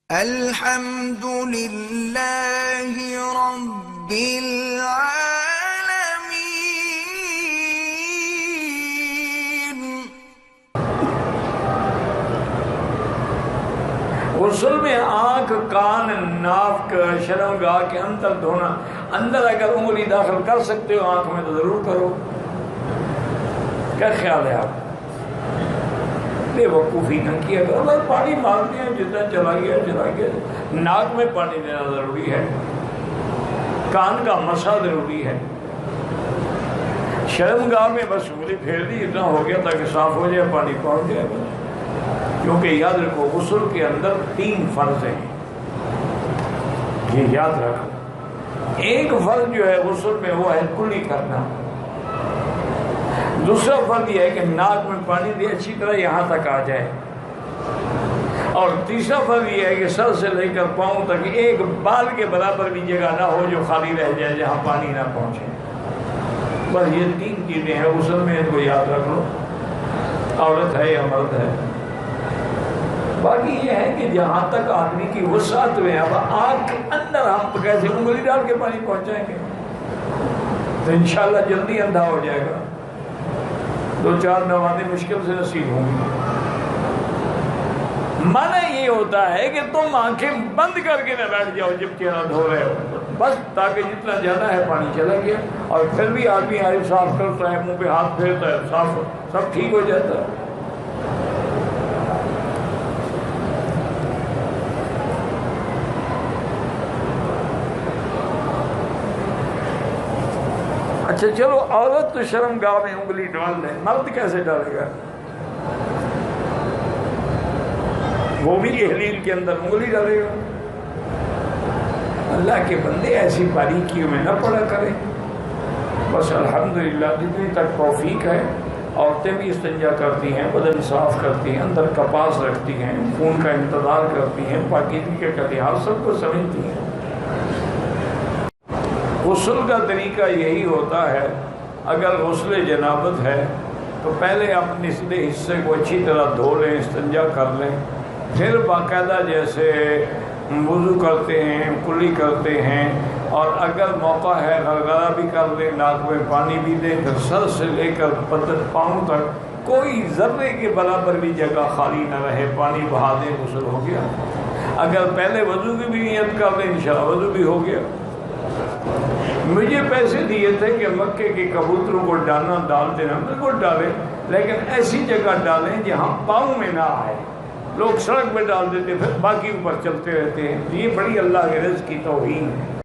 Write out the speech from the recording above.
الحمد للہ رب العالمین۔ غسل میں آنکھ، کان، ناک، شرمگاہ کے اندر دھونا، اندر اگر انگلی داخل کر سکتے ہو آنکھ میں تو ضرور کرو۔ کیا خیال ہے آپ؟ بے وقوفی نہ کیا کرو، بس پانی مارتے ہیں جتنا چلا گیا چلا گیا۔ ناک میں پانی دینا ضروری ہے، کان کا مسح ضروری ہے، شرمگاہ میں بس انگلی پھیر دی اتنا ہو گیا تاکہ صاف ہو جائے، پانی پہنچ جائے بس۔ کیونکہ یاد رکھو غسل کے اندر 3 فرض ہیں، یہ یاد رکھو۔ ایک فرض جو ہے غسل میں وہ ہے کلی کرنا، دوسرا فرض یہ ہے کہ ناک میں پانی دے اچھی طرح یہاں تک آ جائے، اور تیسرا فرض یہ ہے کہ سر سے لے کر پاؤں تک ایک بال کے برابر بھی جگہ نہ ہو جو خالی رہ جائے جہاں پانی نہ پہنچے۔ بس یہ 3 چیزیں ہیں غسل میں، ان کو یاد رکھ لو، عورت ہے یا مرد ہے۔ باقی یہ ہے کہ جہاں تک آدمی کی وسعت میں، اب آنکھ کے اندر ہم کیسے انگلی ڈال کے پانی پہنچائیں گے؟ تو انشاءاللہ جلدی اندھا ہو جائے گا، 2-4 نمازیں مشکل سے نصیب ہوں گی۔ معنی یہ ہوتا ہے کہ تم آنکھیں بند کر کے نہ بیٹھ جاؤ جب چہرہ دھو رہے ہو، بس تاکہ جتنا جانا ہے پانی چلا گیا، اور پھر بھی آدمی آئے صاف کرتا ہے، منہ پہ ہاتھ پھیرتا ہے، صاف سب ٹھیک ہو جاتا ہے۔ اچھا چلو، عورت تو شرمگاہ میں انگلی ڈال دے، مرد کیسے ڈالے گا؟ وہ بھی احلیل کے اندر انگلی ڈالے گا؟ اللہ کے بندے ایسی باریکیوں میں نہ پڑا کریں۔ بس الحمدللہ جتنی تک توفیق ہے، عورتیں بھی استنجا کرتی ہیں، بدن صاف کرتی ہیں، اندر کپاس رکھتی ہیں، خون کا انتظار کرتی ہیں، پاکیزگی کا لحاظ سب کو سمجھتی ہیں۔ غسل کا طریقہ یہی ہوتا ہے، اگر غسل جنابت ہے تو پہلے اپنے نچلے حصے کو اچھی طرح دھو لیں، استنجا کر لیں، پھر باقاعدہ جیسے وضو کرتے ہیں کلی کرتے ہیں، اور اگر موقع ہے غرغرہ بھی کر لیں، ناک میں پانی بھی دیں، پھر سر سے لے کر بدن پاؤں تک کوئی ذرے کے برابر بھی جگہ خالی نہ رہے، پانی بہا دیں، غسل ہو گیا۔ اگر پہلے وضو کی بھی نیت کر لیں انشاءاللہ وضو بھی ہو گیا۔ مجھے پیسے دیے تھے کہ مکے کے کبوتروں کو ڈالنا ڈال دینا، بالکل ڈالیں، لیکن ایسی جگہ ڈالیں جہاں پاؤں میں نہ آئے۔ لوگ سڑک پہ ڈال دیتے پھر باقی اوپر چلتے رہتے ہیں، یہ بڑی اللہ کے رزق کی توہین ہے۔